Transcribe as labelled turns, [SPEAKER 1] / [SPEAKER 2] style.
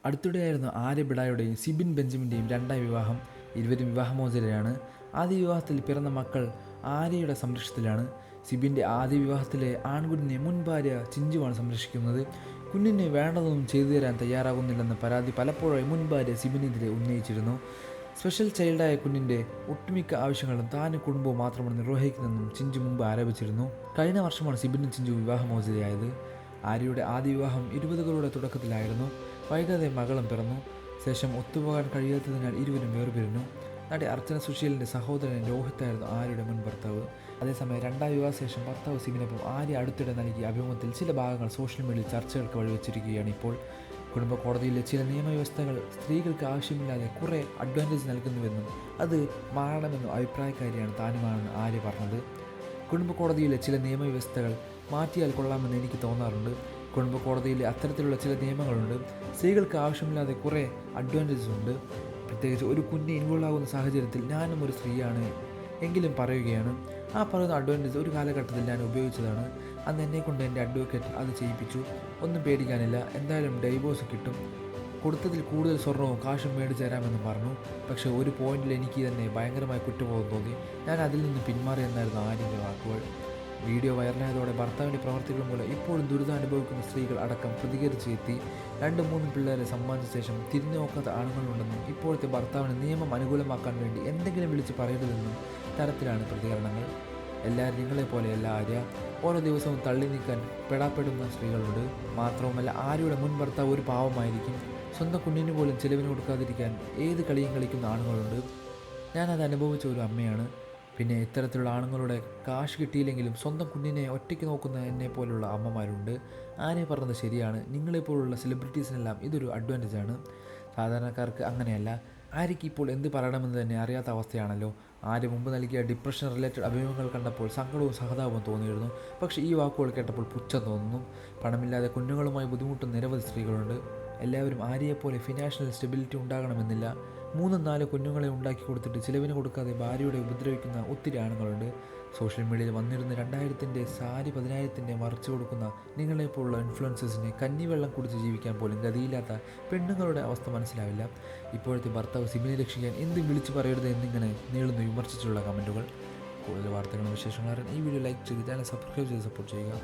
[SPEAKER 1] അടുത്തിടെയായിരുന്നു ആര്യ ബിഡായുടെയും സിബിൻ ബെഞ്ചമിൻ്റെയും രണ്ടാം വിവാഹം. ഇരുവരും വിവാഹമോചിതരാണ്. ആദ്യ വിവാഹത്തിൽ പിറന്ന മക്കൾ ആര്യയുടെ സംരക്ഷണത്തിലാണ്. സിബിൻ്റെ ആദ്യ വിവാഹത്തിലെ ആൺകുഞ്ഞിനെ മുൻ ഭാര്യ ചിഞ്ചുവാണ് സംരക്ഷിക്കുന്നത്. കുഞ്ഞിന് വേണ്ടതൊന്നും ചെയ്തു തരാൻ തയ്യാറാകുന്നില്ലെന്ന പരാതി പലപ്പോഴായി മുൻ ഭാര്യ സിബിനെതിരെ ഉന്നയിച്ചിരുന്നു. സ്പെഷ്യൽ ചൈൽഡായ കുഞ്ഞിൻ്റെ ഒട്ടുമിക്ക ആവശ്യങ്ങളും താനും കുടുംബവും മാത്രമാണ് നിർവഹിക്കുന്നതെന്നും ചിഞ്ചു മുമ്പ് ആരോപിച്ചിരുന്നു. കഴിഞ്ഞ വർഷമാണ് സിബിനും ചിഞ്ചു വിവാഹമോചിതയായത്. ആര്യയുടെ ആദ്യ വിവാഹം 20കളുടെ തുടക്കത്തിലായിരുന്നു. വൈകാതെ മകളും പിറന്നു. ശേഷം ഒത്തുപോകാൻ കഴിയാത്തതിനാൽ ഇരുവരും വേർപിരിഞ്ഞു. നടി അർച്ചന സുശീലിൻ്റെ സഹോദരൻ രോഹിത്തായിരുന്നു ആര്യയുടെ മുൻ ഭർത്താവ്. അതേസമയം രണ്ടാം വിവാഹശേഷം ഭർത്താവ് സിബിനൊപ്പം ആര്യ അടുത്തിടെ നൽകിയ അഭിമുഖത്തിൽ ചില ഭാഗങ്ങൾ സോഷ്യൽ മീഡിയയിൽ ചർച്ചകൾക്ക് വഴിവെച്ചിരിക്കുകയാണ് ഇപ്പോൾ. കുടുംബ കോടതിയിലെ ചില നിയമവ്യവസ്ഥകൾ സ്ത്രീകൾക്ക് ആവശ്യമില്ലാതെ കുറേ അഡ്വാൻറ്റേജ് നൽകുന്നുവെന്നും അത് മാറണമെന്നും അഭിപ്രായക്കാരിയാണ് താനുമാണെന്ന് ആര്യ പറഞ്ഞത്. കുടുംബ കോടതിയിലെ ചില നിയമവ്യവസ്ഥകൾ മാറ്റിയാൽ കൊള്ളാമെന്ന് എനിക്ക് തോന്നാറുണ്ട്. കുടുംബ കോടതിയിൽ അത്തരത്തിലുള്ള ചില നിയമങ്ങളുണ്ട്. സ്ത്രീകൾക്ക് ആവശ്യമില്ലാതെ കുറേ അഡ്വാൻറ്റേജസ് ഉണ്ട്. പ്രത്യേകിച്ച് ഒരു കുഞ്ഞ് ഇൻവോൾവ് ആകുന്ന സാഹചര്യത്തിൽ ഞാനും ഒരു സ്ത്രീയാണ് എങ്കിലും പറയുകയാണ്. ആ പറയുന്ന അഡ്വാൻറ്റേജ് ഒരു കാലഘട്ടത്തിൽ ഞാൻ ഉപയോഗിച്ചതാണ്. അന്ന് എന്നെക്കൊണ്ട് എൻ്റെ അഡ്വക്കേറ്റ് അത് ചെയ്യിപ്പിച്ചു. ഒന്നും പേടിക്കാനില്ല, എന്തായാലും ഡൈവോഴ്സ് കിട്ടും, കൊടുത്തതിൽ കൂടുതൽ സ്വർണവും കാശും മേടിച്ചു തരാമെന്ന് പറഞ്ഞു. പക്ഷേ ഒരു പോയിന്റിൽ എനിക്ക് തന്നെ ഭയങ്കരമായ കുറ്റബോധം തോന്നി. ഞാൻ അതിൽ നിന്ന് പിന്മാറിയെന്നായിരുന്നു ആര്യൻ്റെ വാക്കുകൾ. വീഡിയോ വൈറലായതോടെ ഭർത്താവിൻ്റെ പ്രവർത്തികൾ മൂലം ഇപ്പോഴും ദുരിതം അനുഭവിക്കുന്ന സ്ത്രീകൾ അടക്കം പ്രതികരിച്ചെത്തി. 2-3 പിള്ളേരെ സമ്മാനിച്ച ശേഷം തിരിഞ്ഞു നോക്കാത്ത ആണുങ്ങളുണ്ടെന്നും ഇപ്പോഴത്തെ ഭർത്താവിന് നിയമം അനുകൂലമാക്കാൻ വേണ്ടി എന്തെങ്കിലും വിളിച്ച് പറയരുതെന്നും തരത്തിലാണ് പ്രതികരണങ്ങൾ. എല്ലാവരും നിങ്ങളെപ്പോലെയല്ല ആര്യ. ഓരോ ദിവസവും തള്ളി നീക്കാൻ പെടാപ്പെടുന്ന സ്ത്രീകളുണ്ട്. മാത്രവുമല്ല ആര്യയുടെ മുൻ ഭർത്താവ് ഒരു പാവമായിരിക്കും. സ്വന്തം കുഞ്ഞിന് പോലും ചിലവിന് കൊടുക്കാതിരിക്കാൻ ഏത് കളിയും കളിക്കുന്ന ആണുങ്ങളുണ്ട്. ഞാനത് അനുഭവിച്ച ഒരു അമ്മയാണ്. പിന്നെ ഇത്തരത്തിലുള്ള ആണുങ്ങളുടെ കാശ് കിട്ടിയില്ലെങ്കിലും സ്വന്തം കുഞ്ഞിനെ ഒറ്റയ്ക്ക് നോക്കുന്ന എന്നെ പോലുള്ള അമ്മമാരുണ്ട്. ആര്യ പറഞ്ഞത് ശരിയാണ്. നിങ്ങളെപ്പോലുള്ള സെലിബ്രിറ്റീസിനെല്ലാം ഇതൊരു അഡ്വാൻറ്റേജാണ്. സാധാരണക്കാർക്ക് അങ്ങനെയല്ല. ആര്യയ്ക്ക് ഇപ്പോൾ എന്ത് പറയണമെന്ന് തന്നെ അറിയാത്ത അവസ്ഥയാണല്ലോ. ആര്യ മുമ്പ് നൽകിയ ഡിപ്രഷൻ റിലേറ്റഡ് അഭിമുഖങ്ങൾ കണ്ടപ്പോൾ സങ്കടവും സഹതാപവും തോന്നിയിരുന്നു. പക്ഷേ ഈ വാക്കുകൾ കേട്ടപ്പോൾ പുച്ഛം തോന്നുന്നു. പണമില്ലാതെ കുഞ്ഞുങ്ങളുമായി ബുദ്ധിമുട്ടുന്ന നിരവധി സ്ത്രീകളുണ്ട്. എല്ലാവരും ആര്യയെപ്പോലെ ഫിനാൻഷ്യൽ സ്റ്റെബിലിറ്റി ഉണ്ടാകണമെന്നില്ല. 3-4 കുഞ്ഞുങ്ങളെ ഉണ്ടാക്കി കൊടുത്തിട്ട് ചിലവിന് കൊടുക്കാതെ ഭാര്യയുടെ ഉപദ്രവിക്കുന്ന ഒത്തിരി ആണുങ്ങളുണ്ട്. സോഷ്യൽ മീഡിയയിൽ വന്നിരുന്ന 2000-ൻ്റെ സാരി 10,000-ൻ്റെ മറിച്ചു കൊടുക്കുന്ന നിങ്ങളെപ്പോലുള്ള ഇൻഫ്ലുവൻസേഴ്സിനെ കഞ്ഞിവെള്ളം കുടിച്ച് ജീവിക്കാൻ പോലും ഗതിയില്ലാത്ത പെണ്ണുങ്ങളുടെ അവസ്ഥ മനസ്സിലാവില്ല. ഇപ്പോഴത്തെ ഭർത്താവ് സിബിനെ രക്ഷിക്കാൻ എന്തും വിളിച്ചു പറയരുത് എന്നിങ്ങനെ നീളുന്നു വിമർശിച്ചുള്ള കമൻറ്റുകൾ. കൂടുതൽ വാർത്തകളും വിശേഷങ്ങളും അറിയാൻ ഈ വീഡിയോ ലൈക്ക് ചെയ്ത് ചാനൽ സബ്സ്ക്രൈബ് ചെയ്ത് സപ്പോർട്ട് ചെയ്യുക.